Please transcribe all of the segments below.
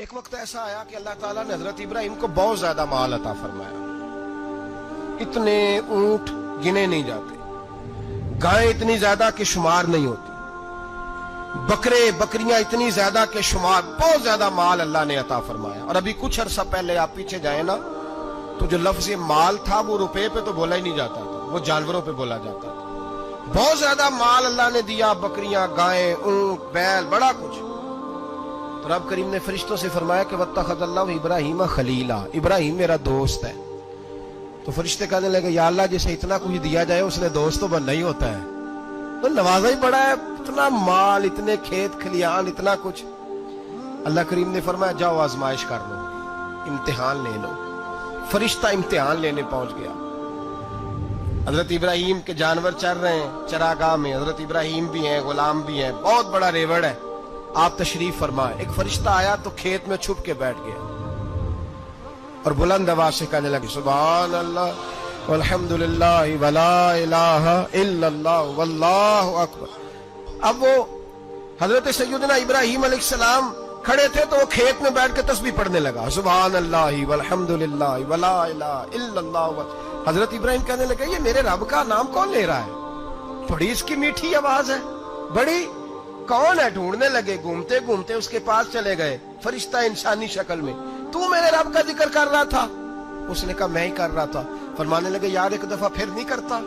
ایک وقت ایسا آیا کہ اللہ تعالیٰ نے حضرت ابراہیم کو بہت زیادہ مال عطا فرمایا. اتنے اونٹ گنے نہیں جاتے، گائیں اتنی زیادہ کہ شمار نہیں ہوتی، بکرے بکریاں اتنی زیادہ کہ شمار، بہت زیادہ مال اللہ نے عطا فرمایا. اور ابھی کچھ عرصہ پہلے آپ پیچھے جائیں نا تو جو لفظ مال تھا وہ روپے پہ تو بولا ہی نہیں جاتا تھا، وہ جانوروں پہ بولا جاتا تھا. بہت زیادہ مال اللہ نے دیا، بکریاں، گائیں، اونٹ، بیل، بڑا کچھ. تو رب کریم نے فرشتوں سے فرمایا کہ وَاتَّخَذَ اللَّهُ إِبْرَاهِيمَ خَلِيلًا، ابراہیم میرا دوست ہے. تو فرشتے کہنے لگے یا اللہ جسے اتنا کچھ دیا جائے اس نے دوست تو بننا ہی ہوتا ہے، تو نوازا ہی بڑا ہے، اتنا مال، اتنے کھیت کھلیان، اتنا کچھ. اللہ کریم نے فرمایا جاؤ آزمائش کر لو، امتحان لے لو. فرشتہ امتحان لینے پہنچ گیا. حضرت ابراہیم کے جانور چر رہے ہیں چراگاہ میں، حضرت ابراہیم بھی ہیں، غلام بھی ہیں، بہت بڑا ریوڑ ہے. آپ تشریف فرمائے. ایک فرشتہ آیا تو کھیت میں چھپ کے بیٹھ گیا اور بلند آواز سے کہنے لگے سبحان اللہ والحمدللہ ولا الہ الا اللہ واللہ اکبر. اب وہ حضرت سیدنا ابراہیم علیہ السلام کھڑے تھے تو وہ کھیت میں بیٹھ کے تسبیح پڑھنے لگا سبحان اللہ والحمدللہ ولا الہ الا اللہ. حضرت ابراہیم کہنے لگے یہ میرے رب کا نام کون لے رہا ہے؟ بڑی اس کی میٹھی آواز ہے، بڑی، کون ہے؟ ڈھونڈنے لگے، گھومتے گھومتے اس کے پاس چلے گئے. فرشتہ انسانی شکل میں، تو میرے رب کا ذکر کر رہا تھا؟ اس نے کہا میں ہی کر رہا تھا. فرمانے لگے یار ایک دفعہ پھر نہیں کرتا؟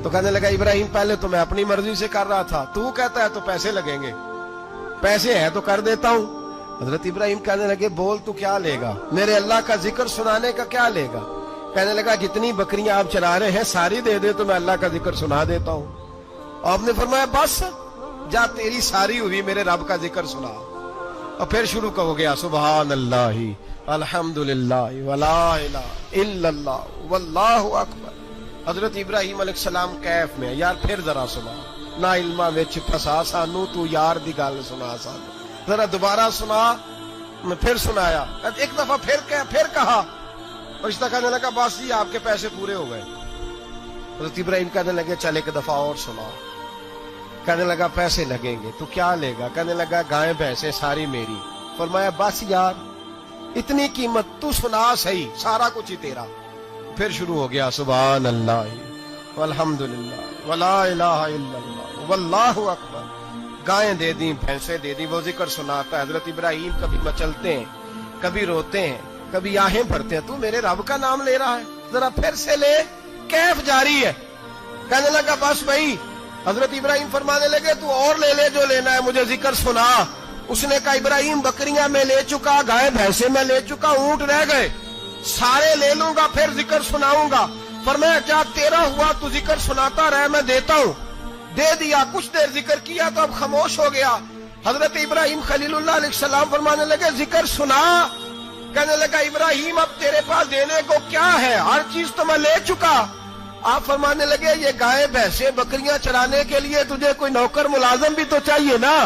تو کہنے لگا ابراہیم پہلے تو میں اپنی مرضی سے کر رہا تھا، تو کہتا ہے تو پیسے لگیں گے، پیسے ہے تو کر دیتا ہوں. حضرت ابراہیم کہنے لگے بول تو کیا لے گا؟ میرے اللہ کا ذکر سنانے کا کیا لے گا؟ کہنے لگا جتنی بکریاں آپ چرا رہے ہیں ساری دے دے تو میں اللہ کا ذکر سنا دیتا ہوں. آپ نے فرمایا بس جا تیری ساری ہوئی، میرے رب کا ذکر سنا. اور پھر شروع ہو گیا سبحان اللہ الحمدللہ ولا الہ الا اللہ واللہ اکبر. حضرت ابراہیم علیہ السلام کیف میں یار پھر ذرا سنا، نا علما وچ پھسا سانو، تو یار دی گل سنا سانو، ذرا دوبارہ سنا. میں پھر سنایا، ایک دفعہ پھر کہا. فرشتہ کہنے لگا بس جی آپ کے پیسے پورے ہو گئے. حضرت ابراہیم کہنے لگے چل ایک دفعہ اور سنا. کہنے لگا پیسے لگیں گے. تو کیا لے گا؟ کہنے لگا گائیں بھینسیں ساری میری. فرمایا بس یار اتنی قیمت، تو سنا صحیح، سارا کچھ ہی تیرا. پھر شروع ہو گیا سبحان اللہ والحمدللہ ولا الہ الا اللہ واللہ اکبر. گائیں دے دیں، بھینسیں دے دیں، وہ ذکر سناتا ہے. حضرت ابراہیم کبھی مچلتے ہیں، کبھی روتے ہیں، کبھی آہیں بھرتے ہیں. تو میرے رب کا نام لے رہا ہے، ذرا پھر سے لے. کیف جاری ہے. کہنے لگا بس بھائی. حضرت ابراہیم فرمانے لگے تو اور لے لے جو لینا ہے، مجھے ذکر سنا. اس نے کہا ابراہیم بکریاں میں لے چکا، گائے بھینسیں میں لے چکا، اونٹ رہ گئے، سارے لے لوں گا پھر ذکر سناؤں گا. فرمایا کیا تیرا ہوا؟ تو ذکر سناتا رہے، میں دیتا ہوں. دے دیا. کچھ دیر ذکر کیا تو اب خاموش ہو گیا. حضرت ابراہیم خلیل اللہ علیہ السلام فرمانے لگے ذکر سنا. کہنے لگا ابراہیم اب تیرے پاس دینے کو کیا ہے؟ ہر چیز تو میں لے چکا. آپ فرمانے لگے یہ گائے بھینسیں بکریاں چرانے کے لیے تجھے کوئی نوکر ملازم بھی تو چاہیے نا.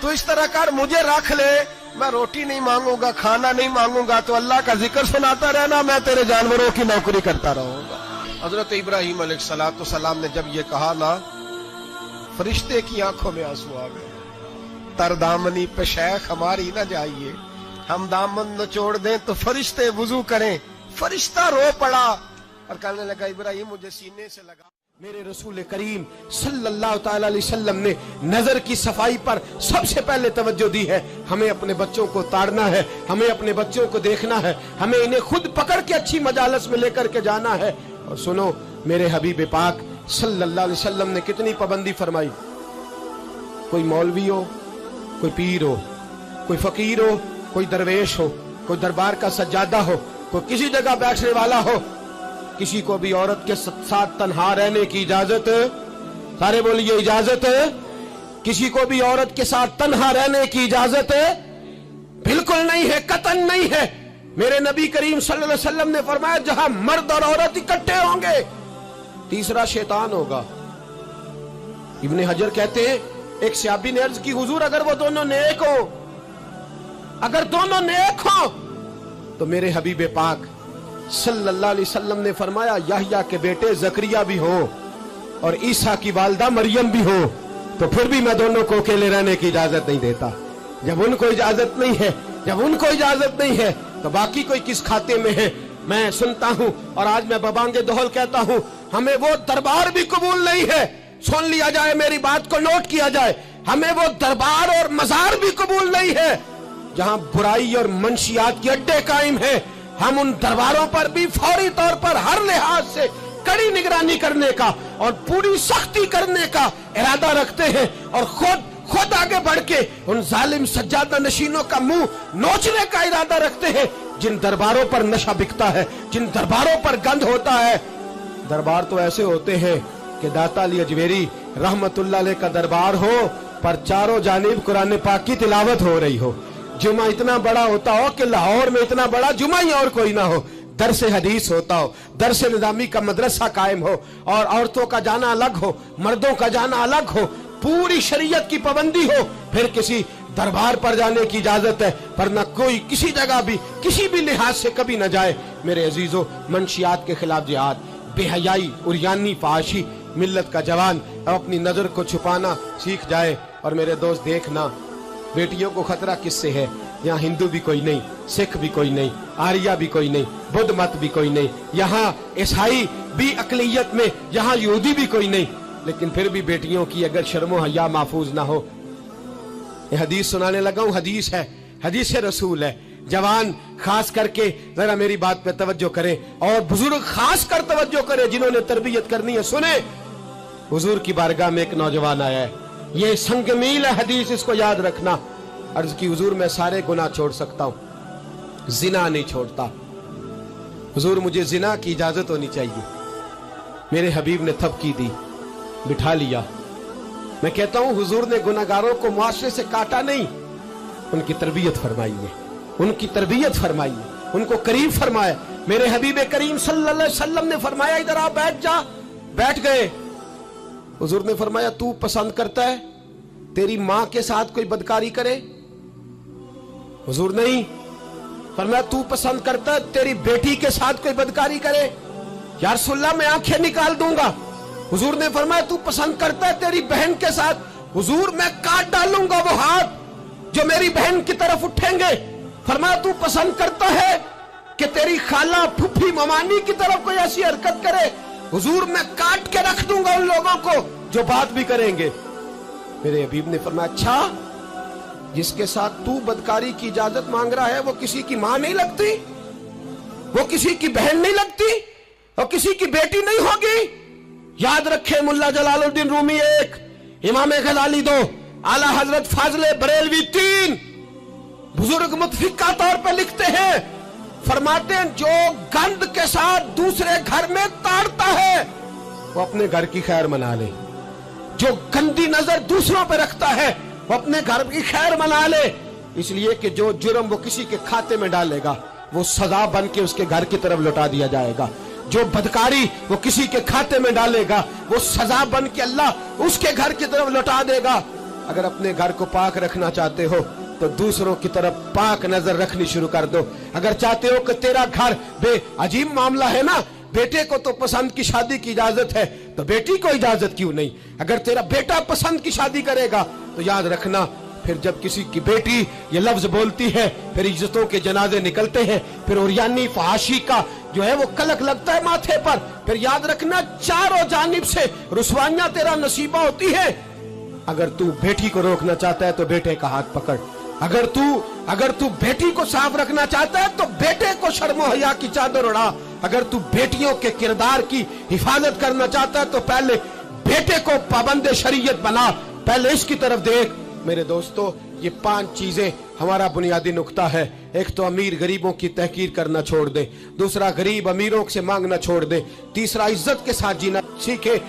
تو اس طرح کر مجھے رکھ لے، میں روٹی نہیں مانگوں گا، کھانا نہیں مانگوں گا، تو اللہ کا ذکر سناتا رہنا، میں تیرے جانوروں کی نوکری کرتا رہوں گا. حضرت ابراہیم علیہ السلام نے جب یہ کہا نا، فرشتے کی آنکھوں میں آنسو آ گئے. تردامنی پہ شیخ ہماری نہ جائیے، ہم دامن نچوڑ دیں تو فرشتے وضو کریں. فرشتہ رو پڑا اور کہنے لگا ابراہیم مجھے سینے سے لگا. میرے رسول کریم صلی اللہ تعالی علیہ وسلم نے نظر کی صفائی پر سب سے پہلے توجہ دی ہے. ہمیں اپنے بچوں کو تاڑنا ہے، ہمیں اپنے بچوں کو دیکھنا ہے، ہمیں انہیں خود پکڑ کے اچھی مجالس میں لے کر کے جانا ہے. اور سنو میرے حبیب پاک صلی اللہ علیہ وسلم نے کتنی پابندی فرمائی. کوئی مولوی ہو، کوئی پیر ہو، کوئی فقیر ہو، کوئی درویش ہو، کوئی دربار کا سجادہ ہو، کوئی کسی جگہ بیٹھنے والا ہو، کسی کو بھی عورت کے ساتھ تنہا رہنے کی اجازت، سارے بولیے اجازت، کسی کو بھی عورت کے ساتھ تنہا رہنے کی اجازت بالکل نہیں ہے، قطعاً نہیں ہے. میرے نبی کریم صلی اللہ علیہ وسلم نے فرمایا جہاں مرد اور عورت اکٹھے ہوں گے تیسرا شیطان ہوگا. ابن حجر کہتے ہیں ایک صحابی نے عرض کی حضور اگر وہ دونوں نیک ہو، اگر دونوں نیک ہو تو میرے حبیب پاک صلی اللہ علیہ وسلم نے فرمایا یحییٰ کے بیٹے زکریا بھی ہو اور عیسیٰ کی والدہ مریم بھی ہو تو پھر بھی میں دونوں کو اکیلے رہنے کی اجازت نہیں دیتا. जब उनको इजाजत नहीं है, जब उनको इजाजत नहीं है तो बाकी कोई किस खाते में है। मैं सुनता हूं और आज मैं बबांगे दोहल कहता हूं, हमें वो दरबार भी कबूल नहीं है। सुन लिया जाए, मेरी बात को नोट किया जाए, हमें वो दरबार और मजार भी कबूल नहीं है जहां बुराई और मंशियात के अड्डे कायम है। हम उन दरबारों पर भी फौरी तौर पर हर लिहाज से कड़ी निगरानी करने का और पूरी सख्ती करने का इरादा रखते हैं और खुद आगे बढ़ के उन जालिम सज्जादा नशीनों का मुंह नोचने का इरादा रखते हैं जिन दरबारों पर नशा बिकता है, जिन दरबारों पर गंद होता है। दरबार तो ऐसे होते हैं कि दाता अली अजमेरी रहमतुल्लाह अलैह का दरबार हो पर चारों जानिब कुरान पाक की तिलावत हो रही हो। जुमा इतना बड़ा होता हो कि लाहौर में इतना बड़ा जुमा ही और कोई ना हो। दरस हदीस होता हो, दरस निजामी का मदरसा कायम हो और औरतों का जाना अलग हो, मर्दों का जाना अलग हो, पूरी शरीयत की पाबंदी हो। फिर किसी दरबार पर जाने की इजाजत है, पर न कोई किसी जगह भी किसी भी लिहाज से कभी न जाए। मेरे अजीजों, मंशियात के खिलाफ जिहाद, बेहयाई, उरियानी, फाहशी, मिल्लत का जवान अब अपनी नजर को छुपाना सीख जाए। और मेरे दोस्त देखना, बेटियों को खतरा किससे है? यहाँ हिंदू भी कोई नहीं, सिख भी कोई नहीं, आर्या भी कोई नहीं, बुद्ध मत भी कोई नहीं, यहाँ ईसाई भी अकलियत में, यहाँ यहूदी भी कोई नहीं, लेकिन फिर भी बेटियों की अगर शर्मो हया महफूज ना हो। ये हदीस सुनाने लगा हूं, हदीस है, हदीस रसूल है। जवान खास करके जरा मेरी बात पे तवज्जो करें और बुजुर्ग खास कर तवज्जो करें जिन्होंने तरबियत करनी है। सुने, हुजूर की बारगाह में एक नौजवान आया है, ये संगमील है हदीस, इसको याद रखना। अर्ज की, हुजूर मैं सारे गुनाह छोड़ सकता हूं, जिना नहीं छोड़ता। हुजूर मुझे जिना की इजाजत होनी चाहिए। मेरे हबीब ने थपकी दी, बिठा लिया। मैं कहता हूं हुजूर ने गुनाहगारों को मुआशरे से काटा नहीं, उनकी तरबियत फरमाई है, उनकी तरबियत फरमाई है, उनको करीब फरमाया। मेरे हबीब करीम सल्लल्लाहु अलैहि वसल्लम ने फरमाया, इधर आ, बैठ जा। बैठ गए। हुजूर ने फरमाया, तू पसंद करता है तेरी मां के साथ कोई बदकारी करे? हुजूर नहीं। फरमाया, तू पसंद करता है तेरी बेटी के साथ कोई बदकारी करे? या रसूलल्लाह मैं आंखें निकाल दूंगा। हुजूर ने फरमाया, तू पसंद करता है तेरी बहन के साथ? हुजूर मैं काट डालूंगा वो हाथ जो मेरी बहन की तरफ उठेंगे। फरमाया, तू पसंद करता है कि तेरी खाला, फुफी, ममानी की तरफ कोई ऐसी हरकत करे? हुजूर मैं काट के रख दूंगा उन लोगों को जो बात भी करेंगे। मेरे हबीब ने फरमाया, अच्छा जिसके साथ तू बदकारी की इजाजत मांग रहा है वो किसी की मां नहीं लगती, वो किसी की बहन नहीं लगती, वो किसी की बेटी नहीं होगी? याद रखे, मुल्ला जलालुद्दीन रूमी 1, इमाम गजाली 2, आला हजरत फाजले बरेलवी 3। बुजुर्ग मुतफिका तौर पर लिखते हैं, फरमाते हैं जो गंद के साथ दूसरे घर में ताड़ता है वो अपने घर की खैर मना ले, जो गंदी नजर दूसरों पर रखता है वो अपने घर की खैर मना ले। इसलिए कि जो जुर्म वो किसी के खाते में डालेगा वो सजा बन के उसके घर की तरफ लौटा दिया जाएगा, जो बदकारी वो किसी के खाते में डालेगा वो सजा बन के अल्लाह उसके घर की तरफ लौटा देगा। अगर अपने घर को पाक रखना चाहते हो तो दूसरों की तरफ पाक नजर रखनी शुरू कर दो। अगर चाहते हो कि तेरा घर अजीब मामला है ना, बेटे को तो पसंद की शादी की इजाजत है तो बेटी को इजाजत क्यों नहीं? अगर तेरा बेटा पसंद की शादी करेगा तो याद रखना, फिर जब किसी की बेटी ये लफ्ज बोलती है फिर इज्जतों के जनाजे निकलते हैं, फिर उरियानी फहाशी का जो है वो कलक लगता है माथे पर। फिर याद रखना, चारों जानिब से रुसवाइयां तेरा नसीबा होती है। अगर तू बेटी को रोकना चाहता है तो बेटे का हाथ पकड़, अगर तू बेटी को साफ रखना चाहता है तो बेटे को शर्मो हया की चादर उड़ा, अगर तू बेटियों के किरदार की हिफाजत करना चाहता है तो पहले बेटे को पाबंद शरीयत बना, पहले इसकी तरफ देख। मेरे दोस्तों, ये 5 चीजें हमारा बुनियादी नुक्ता है। एक तो अमीर गरीबों की तहकीर करना छोड़ दे, दूसरा गरीब अमीरों से मांगना छोड़ दे, तीसरा इज्जत के साथ जीना सीखे,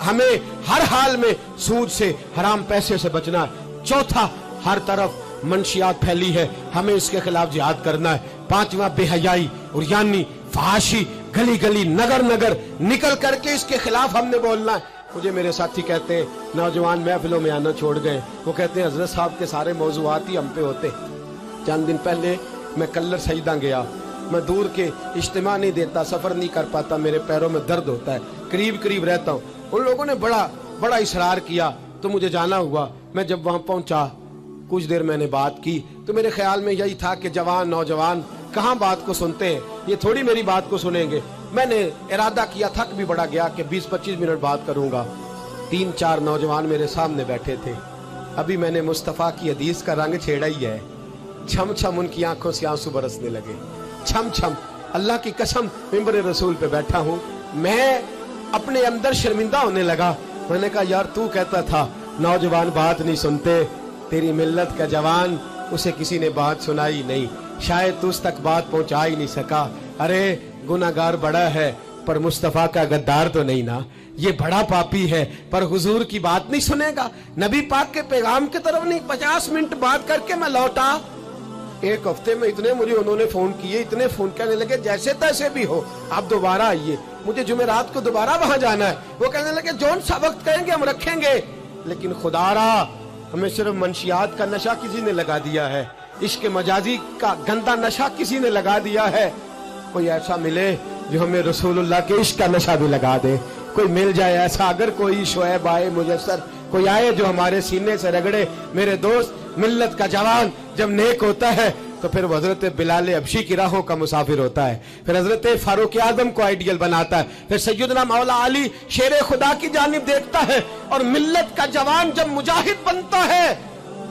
हमें हर हाल में सूद से, हराम पैसे से बचना है। चौथा, हर तरफ मंशियात फैली है, हमें इसके खिलाफ जिहाद करना है। 5वां, बेहयाई, उरियानी, फहाशी, गली गली, नगर नगर निकल करके इसके खिलाफ हमने बोलना है। मुझे मेरे साथी कहते हैं, नौजवान महफिलों में आना छोड़ गए, वो कहते हैं हजरत साहब के सारे मौजूआत ही हम पे होते। चंद दिन पहले मैं कल्लर सईदा गया, मैं दूर के इज्तिमा नहीं देता, सफर नहीं कर पाता, मेरे पैरों में दर्द होता है, करीब करीब रहता हूँ। उन लोगों ने बड़ा इसरार किया तो मुझे जाना हुआ। मैं जब वहां पहुंचा कुछ देर मैंने बात की तो मेरे ख्याल में यही था कि जवान नौजवान कहाँ बात को सुनते हैं, ये थोड़ी मेरी बात को सुनेंगे। मैंने इरादा किया, थक भी बड़ा गया कि 20-25 मिनट बात करूंगा। 3-4 नौजवान मेरे सामने बैठे थे। अभी मैंने मुस्तफ़ा की हदीस का रंग छेड़ा ही है। छम छम उनकी आंखों से आंसू बरसने लगे, छम छम। अल्लाह की कसम, मिंबर रसूल पे बैठा हूँ, मैं अपने अंदर शर्मिंदा होने लगा। मैंने कहा यार तू कहता था नौजवान बात नहीं सुनते, तेरी मिल्लत का जवान, उसे किसी ने बात सुनाई नहीं, शायद तुझ तक बात पहुंचा ही नहीं सका। अरे गुनाहगार बड़ा है पर मुस्तफ़ा का गद्दार तो नहीं ना, ये बड़ा पापी है पर हुजूर की बात नहीं सुनेगा, नबी पाक के पैगाम की तरफ नहीं। 50 मिनट बात करके मैं लौटा। एक हफ्ते में इतने मुझे उन्होंने फोन किए, इतने फोन करने लगे जैसे तैसे भी हो आप दोबारा आइए, मुझे जुमेरात को दोबारा वहां जाना है। वो कहने लगे जौन सा वक्त कहेंगे हम रखेंगे, लेकिन खुदारा हमें सिर्फ मंशियात का नशा किसी ने लगा दिया है, इश्क मजाजी का गंदा नशा किसी ने लगा दिया है। कोई ऐसा मिले जो हमें रसूलुल्लाह के इश्क का नशा भी लगा दे, कोई मिल जाए ऐसा। अगर कोई शोएब आए, मुयस्सर कोई आए जो हमारे सीने से रगड़े। मेरे दोस्त, मिल्लत का जवान जब नेक होता है तो फिर वो हजरत बिलाल हबशी की राहों का मुसाफिर होता है, फिर हजरत फारूक आजम को आइडियल बनाता है, फिर सैयदना मौला अली शेर खुदा की जानिब देखता है। और मिल्लत का जवान जब मुजाहिद बनता है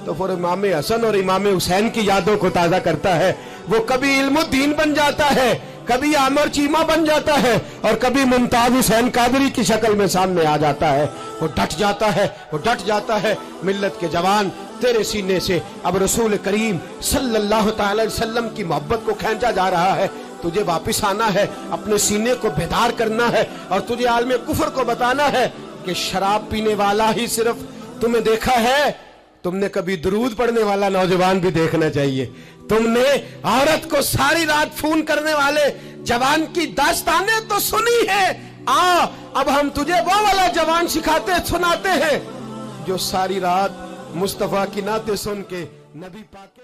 तो फिर इमाम हसन और इमाम हुसैन की यादों को ताजा करता है। वो कभी इल्मुद्दीन बन जाता है, कभी आमर चीमा बन जाता है, और कभी मुमताज हुसैन कादरी की शक्ल में सामने आ जाता है। वो डट जाता है, वो डट जाता है। मिल्लत के जवान, तेरे सीने से अब रसूल करीम सल्लल्लाहु अलैहि वसल्लम की मोहब्बत को खींचा जा रहा है। तुझे वापिस आना है, अपने सीने को बेदार करना है, और तुझे आलमे कुफर को बताना है कि शराब पीने वाला ही सिर्फ तुम्हें देखा है, तुमने कभी दुरूद पढ़ने वाला नौजवान भी देखना चाहिए। तुमने औरत को सारी रात फोन करने वाले जवान की दास्तानें तो सुनी है। अब हम तुझे वो वाला जवान सिखाते सुनाते हैं जो सारी रात मुस्तफा की नाते सुन के नबी पाक के